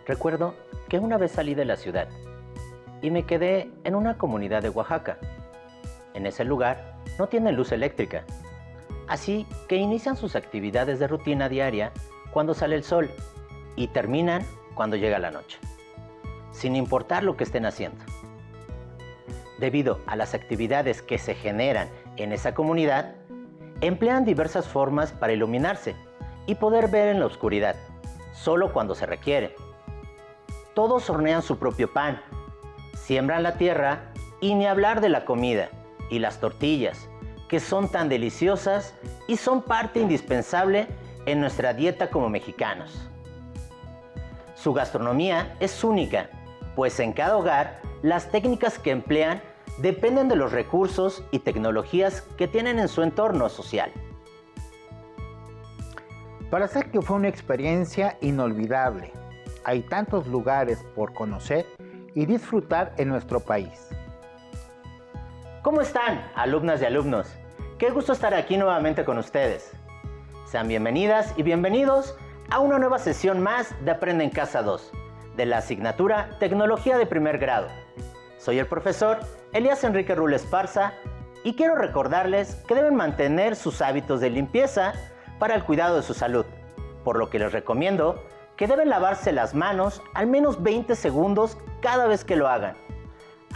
Recuerdo que una vez salí de la ciudad y me quedé en una comunidad de Oaxaca. En ese lugar no tienen luz eléctrica, así que inician sus actividades de rutina diaria cuando sale el sol y terminan cuando llega la noche, sin importar lo que estén haciendo. Debido a las actividades que se generan en esa comunidad, emplean diversas formas para iluminarse y poder ver en la oscuridad, solo cuando se requiere. Todos hornean su propio pan, siembran la tierra y ni hablar de la comida y las tortillas, que son tan deliciosas y son parte indispensable en nuestra dieta como mexicanos. Su gastronomía es única, pues en cada hogar las técnicas que emplean dependen de los recursos y tecnologías que tienen en su entorno social. Para hacer que fue una experiencia inolvidable, hay tantos lugares por conocer y disfrutar en nuestro país. ¿Cómo están, alumnas y alumnos? Qué gusto estar aquí nuevamente con ustedes. Sean bienvenidas y bienvenidos a una nueva sesión más de Aprende en Casa 2, de la asignatura Tecnología de Primer Grado. Soy el profesor Elías Enrique Rull Esparza y quiero recordarles que deben mantener sus hábitos de limpieza para el cuidado de su salud, por lo que les recomiendo que deben lavarse las manos al menos 20 segundos cada vez que lo hagan,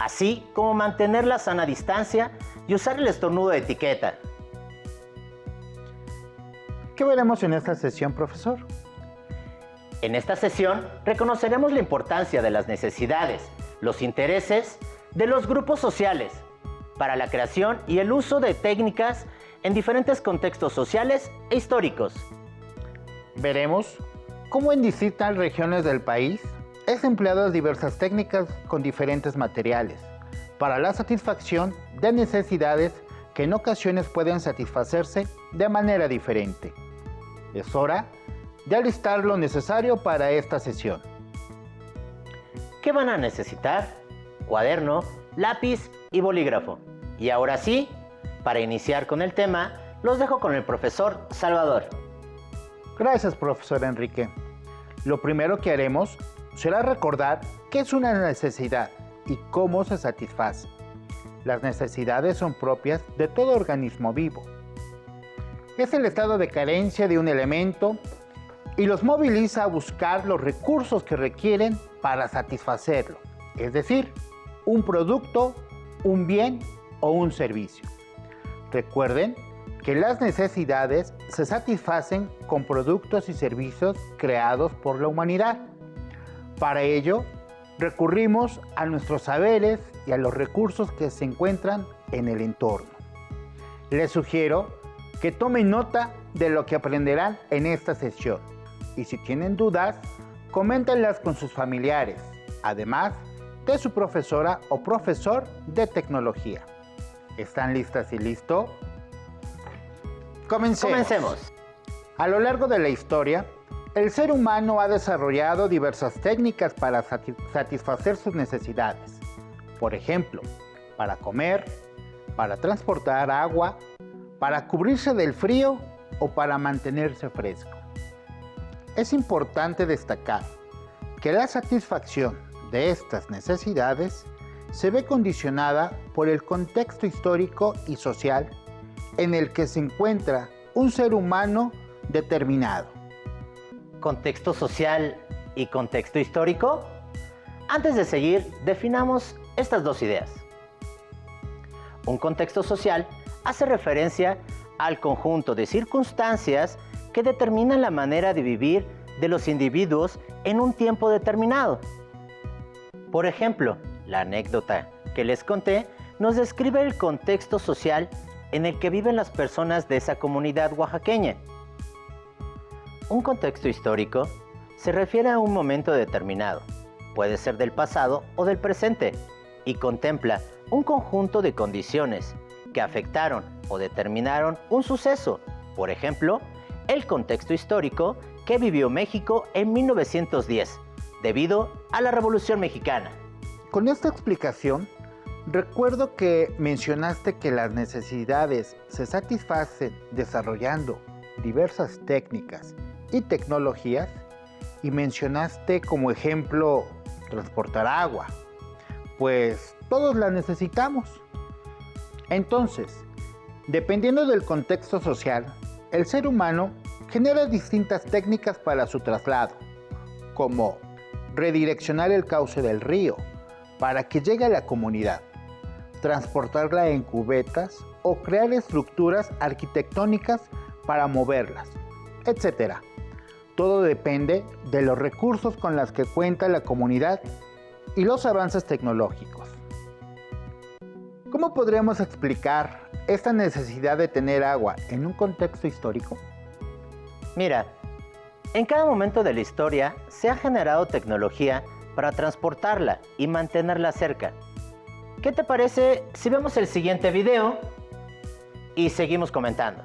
así como mantener la sana distancia y usar el estornudo de etiqueta. ¿Qué veremos en esta sesión, profesor? En esta sesión reconoceremos la importancia de las necesidades, los intereses de los grupos sociales para la creación y el uso de técnicas en diferentes contextos sociales e históricos. Veremos cómo en distintas regiones del país es empleadas diversas técnicas con diferentes materiales para la satisfacción de necesidades que en ocasiones pueden satisfacerse de manera diferente. Es hora de alistar lo necesario para esta sesión. ¿Qué van a necesitar? Cuaderno, lápiz y bolígrafo. Y ahora sí, para iniciar con el tema, los dejo con el profesor Salvador. Gracias, profesor Enrique. Lo primero que haremos será recordar qué es una necesidad y cómo se satisface. Las necesidades son propias de todo organismo vivo. Es el estado de carencia de un elemento y los moviliza a buscar los recursos que requieren para satisfacerlo, es decir, un producto, un bien o un servicio. Recuerden que las necesidades se satisfacen con productos y servicios creados por la humanidad. Para ello, recurrimos a nuestros saberes y a los recursos que se encuentran en el entorno. Les sugiero que tomen nota de lo que aprenderán en esta sesión y si tienen dudas, coméntenlas con sus familiares, además de su profesora o profesor de tecnología. ¿Están listas y listos? Comencemos. A lo largo de la historia, el ser humano ha desarrollado diversas técnicas para satisfacer sus necesidades. Por ejemplo, para comer, para transportar agua, para cubrirse del frío o para mantenerse fresco. Es importante destacar que la satisfacción de estas necesidades se ve condicionada por el contexto histórico y social en el que se encuentra un ser humano determinado. ¿Contexto social y contexto histórico? Antes de seguir, definamos estas dos ideas. Un contexto social hace referencia al conjunto de circunstancias que determinan la manera de vivir de los individuos en un tiempo determinado. Por ejemplo, la anécdota que les conté nos describe el contexto social en el que viven las personas de esa comunidad oaxaqueña. Un contexto histórico se refiere a un momento determinado, puede ser del pasado o del presente, y contempla un conjunto de condiciones que afectaron o determinaron un suceso, por ejemplo, el contexto histórico que vivió México en 1910, debido a la Revolución Mexicana. Con esta explicación, recuerdo que mencionaste que las necesidades se satisfacen desarrollando diversas técnicas y tecnologías, y mencionaste como ejemplo transportar agua, pues todos la necesitamos. Entonces, dependiendo del contexto social, el ser humano genera distintas técnicas para su traslado, como redireccionar el cauce del río para que llegue a la comunidad, transportarla en cubetas o crear estructuras arquitectónicas para moverlas, etc. Todo depende de los recursos con los que cuenta la comunidad y los avances tecnológicos. ¿Cómo podríamos explicar esta necesidad de tener agua en un contexto histórico? Mira, en cada momento de la historia se ha generado tecnología para transportarla y mantenerla cerca. ¿Qué te parece si vemos el siguiente video y seguimos comentando?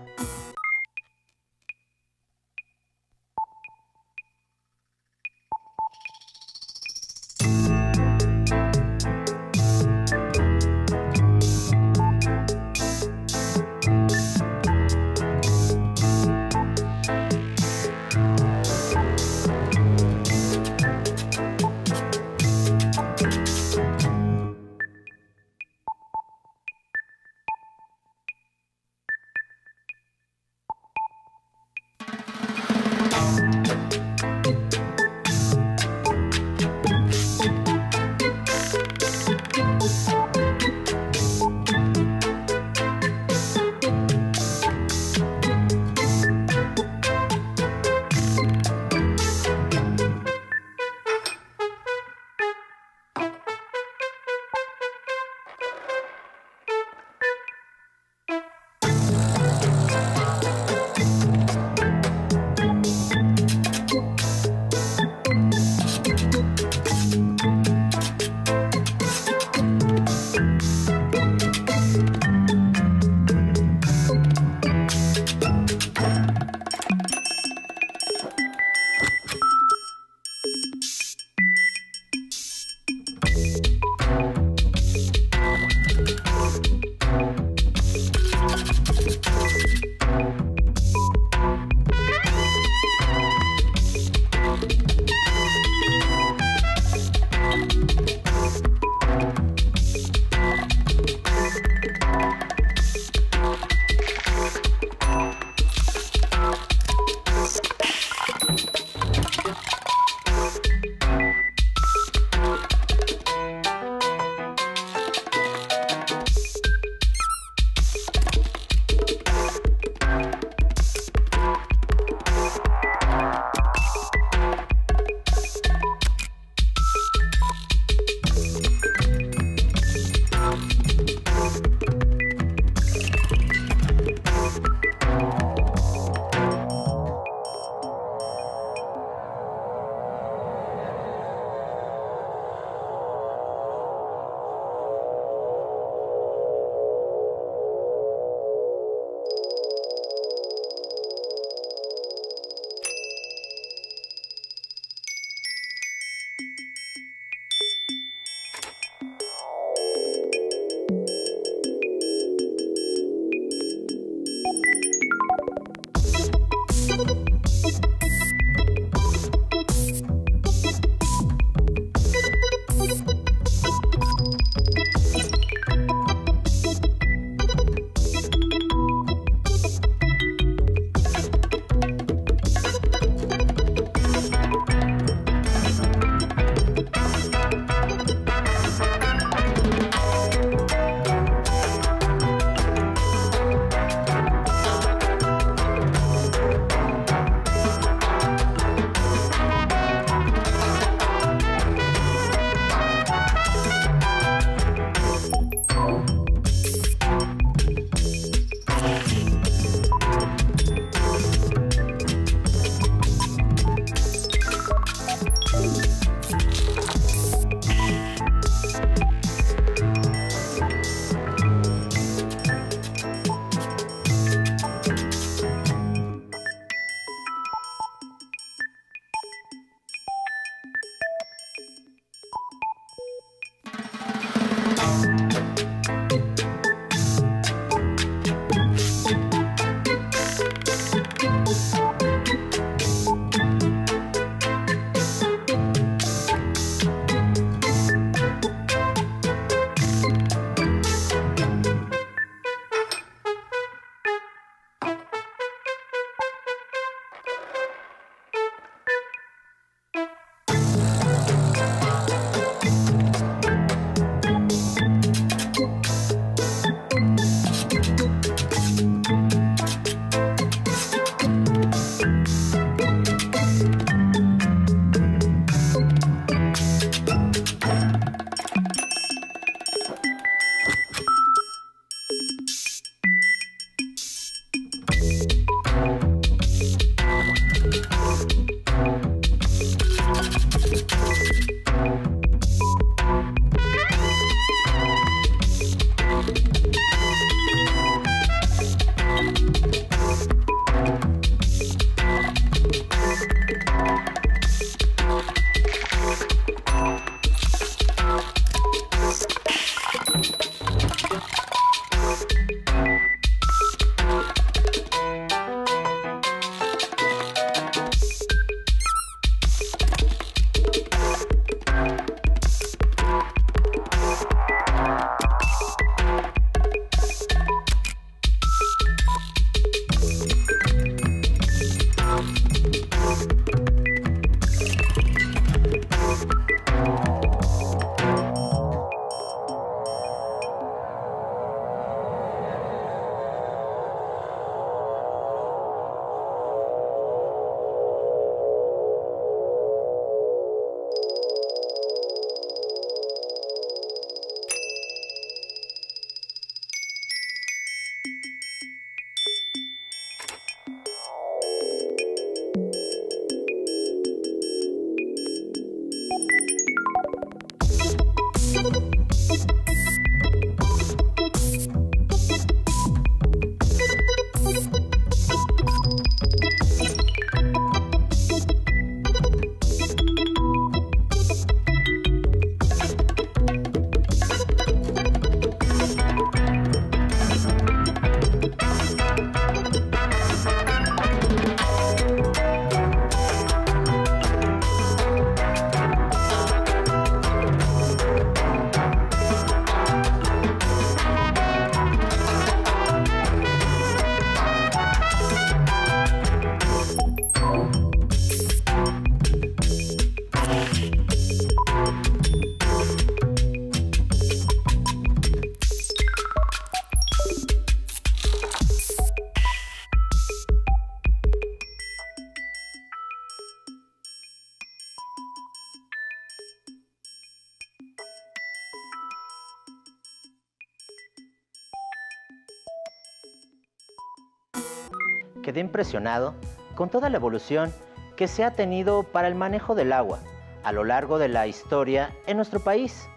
quedé impresionado con toda la evolución que se ha tenido para el manejo del agua a lo largo de la historia en nuestro país.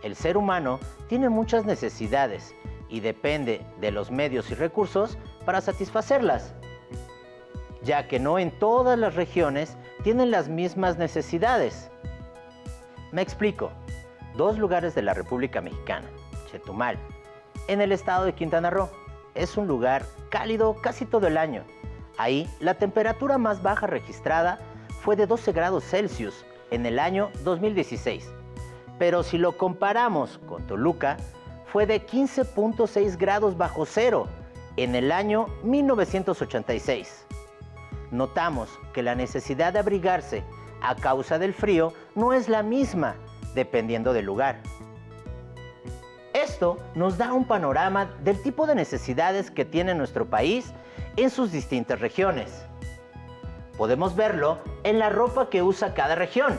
El ser humano tiene muchas necesidades y depende de los medios y recursos para satisfacerlas, ya que no en todas las regiones tienen las mismas necesidades. Me explico. 2 lugares de la República Mexicana, Chetumal, en el estado de Quintana Roo, es un lugar cálido casi todo el año. Ahí, la temperatura más baja registrada fue de 12 grados Celsius en el año 2016. Pero si lo comparamos con Toluca, fue de 15.6 grados bajo cero en el año 1986. Notamos que la necesidad de abrigarse a causa del frío no es la misma dependiendo del lugar. Esto nos da un panorama del tipo de necesidades que tiene nuestro país en sus distintas regiones. Podemos verlo en la ropa que usa cada región.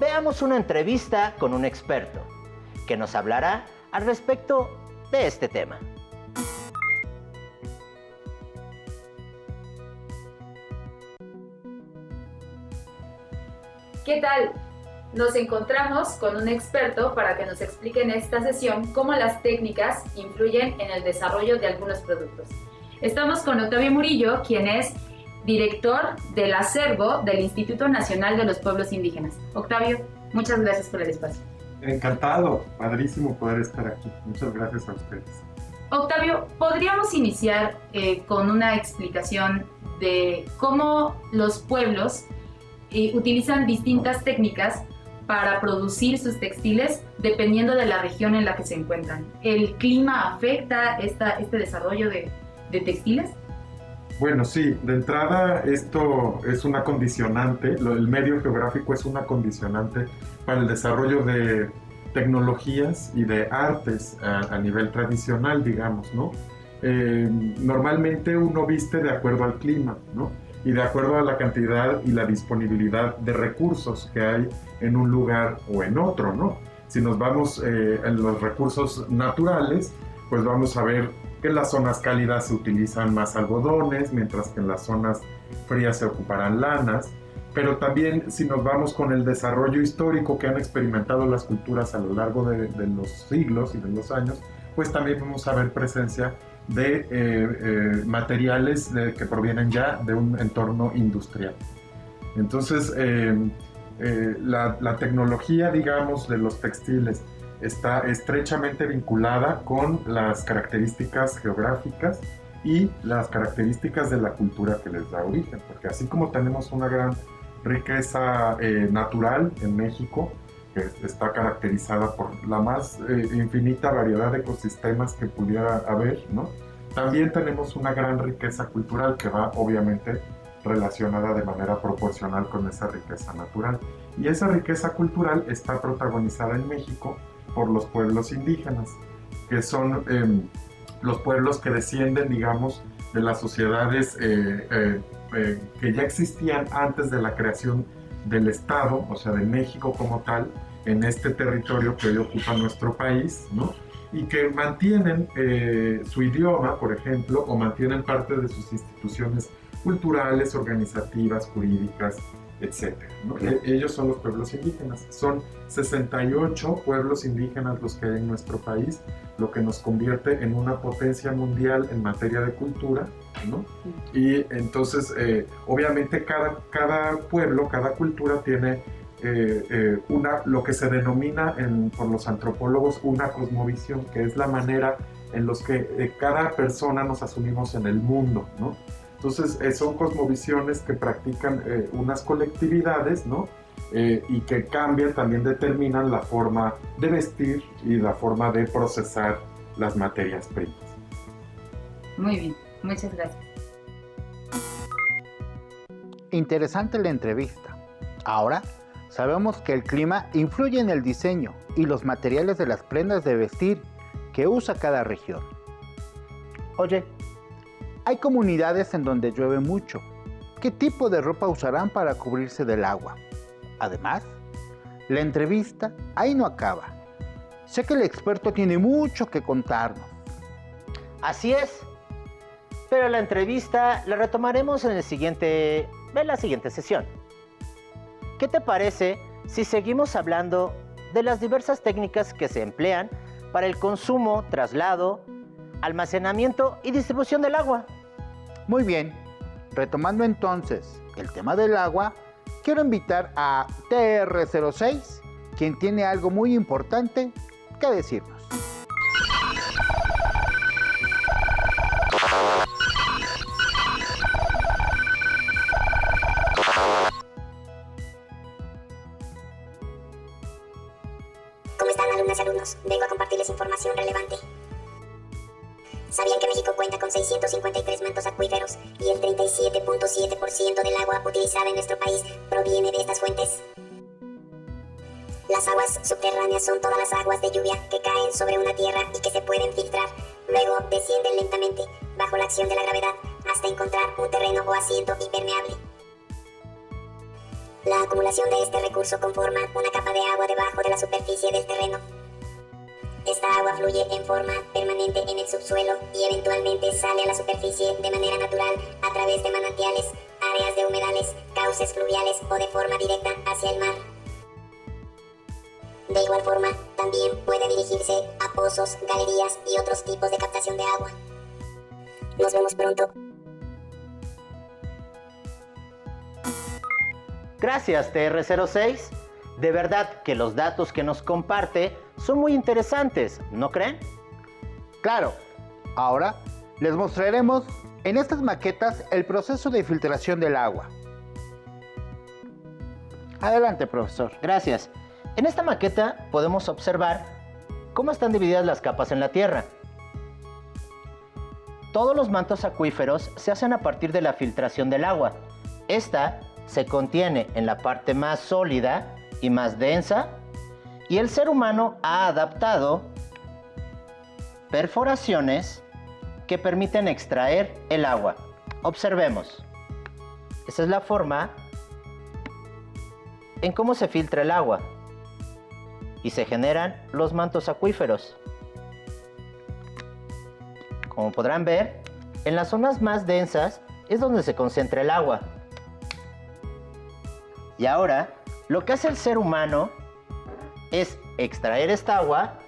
Veamos una entrevista con un experto que nos hablará al respecto de este tema. ¿Qué tal? Nos encontramos con un experto para que nos explique en esta sesión cómo las técnicas influyen en el desarrollo de algunos productos. Estamos con Octavio Murillo, quien es director del acervo del Instituto Nacional de los Pueblos Indígenas. Octavio, muchas gracias por el espacio. Encantado, padrísimo poder estar aquí. Muchas gracias a ustedes. Octavio, ¿podríamos iniciar con una explicación de cómo los pueblos utilizan distintas técnicas para producir sus textiles dependiendo de la región en la que se encuentran? ¿El clima afecta este desarrollo de textiles? Bueno, sí, de entrada esto es una condicionante, el medio geográfico es una condicionante para el desarrollo de tecnologías y de artes a nivel tradicional, digamos, ¿no? Normalmente uno viste de acuerdo al clima, ¿no? Y de acuerdo a la cantidad y la disponibilidad de recursos que hay en un lugar o en otro, ¿no? Si nos vamos en los recursos naturales, pues vamos a ver que en las zonas cálidas se utilizan más algodones, mientras que en las zonas frías se ocuparán lanas. Pero también si nos vamos con el desarrollo histórico que han experimentado las culturas a lo largo de los siglos y de los años, pues también vamos a ver presencia de materiales que provienen ya de un entorno industrial. Entonces, la tecnología, digamos, de los textiles está estrechamente vinculada con las características geográficas y las características de la cultura que les da origen, porque así como tenemos una gran riqueza natural en México, que está caracterizada por la más infinita variedad de ecosistemas que pudiera haber, ¿no? También tenemos una gran riqueza cultural que va obviamente relacionada de manera proporcional con esa riqueza natural. Y esa riqueza cultural está protagonizada en México por los pueblos indígenas, que son los pueblos que descienden, digamos, de las sociedades que ya existían antes de la creación del Estado, o sea, de México como tal, en este territorio que hoy ocupa nuestro país, ¿no? Y que mantienen su idioma, por ejemplo, o mantienen parte de sus instituciones culturales, organizativas, jurídicas, etc., ¿no? Ellos son los pueblos indígenas. Son 68 pueblos indígenas los que hay en nuestro país, lo que nos convierte en una potencia mundial en materia de cultura, ¿no? Y entonces, obviamente, cada pueblo, cada cultura tiene lo que se denomina por los antropólogos una cosmovisión, que es la manera en los que cada persona nos asumimos en el mundo, ¿no? Entonces son cosmovisiones que practican unas colectividades, ¿no? Y que cambian, también determinan la forma de vestir y la forma de procesar las materias primas. Muy bien, muchas gracias. Interesante la entrevista. Ahora sabemos que el clima influye en el diseño y los materiales de las prendas de vestir que usa cada región. Oye, hay comunidades en donde llueve mucho. ¿Qué tipo de ropa usarán para cubrirse del agua? Además, la entrevista ahí no acaba. Sé que el experto tiene mucho que contarnos. Así es. pero la entrevista la retomaremos en la siguiente sesión. ¿Qué te parece si seguimos hablando de las diversas técnicas que se emplean para el consumo, traslado, almacenamiento y distribución del agua? Muy bien, retomando entonces el tema del agua, quiero invitar a TR06, quien tiene algo muy importante que decirnos. ¿Cómo están, alumnas y alumnos? Vengo a compartirles información relevante. ¿Sabían que México cuenta con 653 mantos acuíferos y el 37.7% del agua utilizada en nuestro país proviene de estas fuentes? Las aguas subterráneas son todas las aguas de lluvia que caen sobre una tierra y que se pueden filtrar. Luego descienden lentamente, bajo la acción de la gravedad, hasta encontrar un terreno o asiento impermeable. La acumulación de este recurso conforma una capa de agua debajo de la superficie del terreno. Esta agua fluye en forma permanente en el subsuelo y eventualmente sale a la superficie de manera natural a través de manantiales, áreas de humedales, cauces fluviales o de forma directa hacia el mar. De igual forma, también puede dirigirse a pozos, galerías y otros tipos de captación de agua. Nos vemos pronto. Gracias, TR06. De verdad que los datos que nos comparte son muy interesantes, ¿no creen? Claro, ahora les mostraremos en estas maquetas el proceso de filtración del agua. Adelante, profesor. Gracias. En esta maqueta podemos observar cómo están divididas las capas en la Tierra. Todos los mantos acuíferos se hacen a partir de la filtración del agua. Esta se contiene en la parte más sólida y más densa, y el ser humano ha adaptado perforaciones que permiten extraer el agua. Observemos. Esa es la forma en cómo se filtra el agua y se generan los mantos acuíferos. Como podrán ver, en las zonas más densas es donde se concentra el agua. Y ahora, lo que hace el ser humano es extraer esta agua,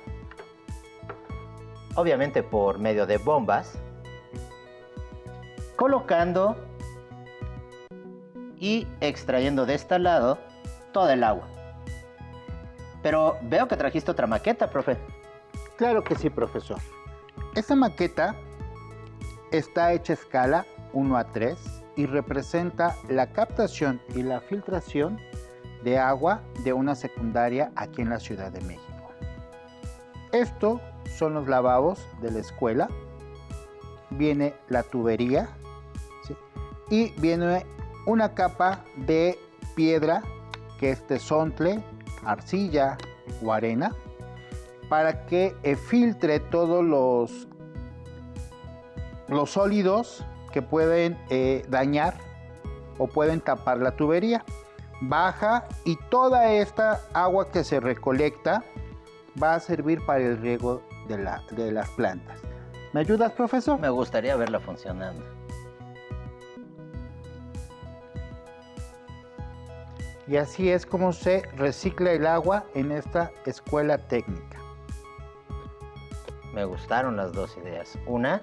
obviamente por medio de bombas, colocando y extrayendo de este lado todo el agua. Pero veo que trajiste otra maqueta, profe. Claro que sí, profesor. Esta maqueta está hecha a escala 1:3 y representa la captación y la filtración de agua de una secundaria aquí en la Ciudad de México. Estos son los lavabos de la escuela. Viene la tubería, ¿sí? Y viene una capa de piedra que es tezontle, arcilla o arena para que filtre todos los sólidos que pueden dañar o pueden tapar la tubería. Baja y toda esta agua que se recolecta va a servir para el riego de las plantas. ¿Me ayudas, profesor? Me gustaría verla funcionando. Y así es como se recicla el agua en esta escuela técnica. Me gustaron las dos ideas. Una,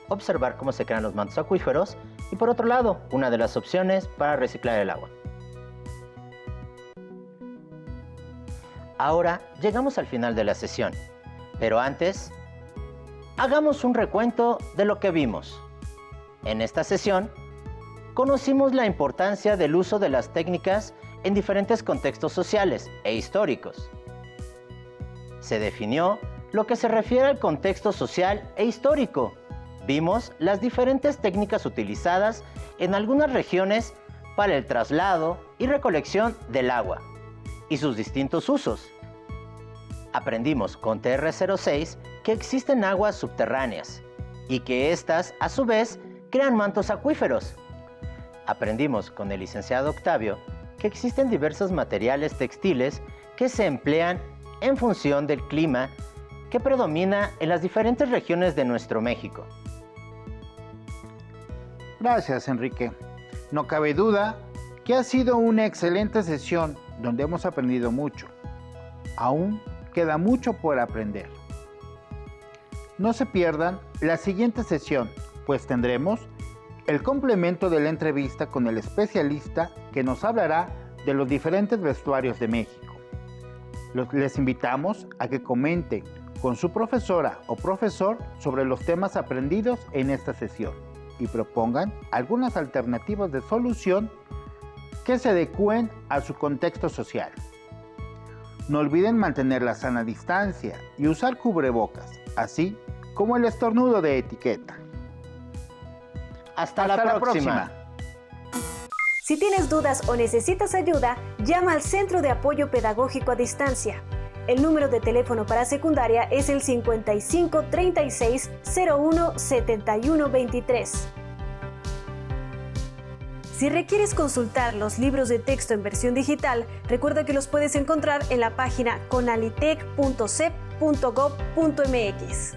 observar cómo se crean los mantos acuíferos, y por otro lado, una de las opciones para reciclar el agua. Ahora llegamos al final de la sesión, pero antes, hagamos un recuento de lo que vimos. En esta sesión, conocimos la importancia del uso de las técnicas en diferentes contextos sociales e históricos. Se definió lo que se refiere al contexto social e histórico. Vimos las diferentes técnicas utilizadas en algunas regiones para el traslado y recolección del agua y sus distintos usos. Aprendimos con TR06 que existen aguas subterráneas y que éstas, a su vez, crean mantos acuíferos. Aprendimos con el licenciado Octavio que existen diversos materiales textiles que se emplean en función del clima que predomina en las diferentes regiones de nuestro México. Gracias, Enrique. No cabe duda que ha sido una excelente sesión donde hemos aprendido mucho. Aún queda mucho por aprender. No se pierdan la siguiente sesión, pues tendremos el complemento de la entrevista con el especialista que nos hablará de los diferentes vestuarios de México. Les invitamos a que comenten con su profesora o profesor sobre los temas aprendidos en esta sesión y propongan algunas alternativas de solución que se adecúen a su contexto social. No olviden mantener la sana distancia y usar cubrebocas, así como el estornudo de etiqueta. Hasta la próxima. Si tienes dudas o necesitas ayuda, llama al Centro de Apoyo Pedagógico a Distancia. El número de teléfono para secundaria es el 55 36 01 71 23. Si requieres consultar los libros de texto en versión digital, recuerda que los puedes encontrar en la página conalitec.cep.gov.mx.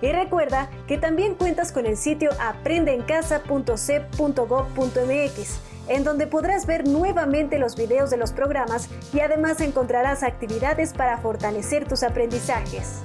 Y recuerda que también cuentas con el sitio aprendeencasa.cep.gov.mx, en donde podrás ver nuevamente los videos de los programas y además encontrarás actividades para fortalecer tus aprendizajes.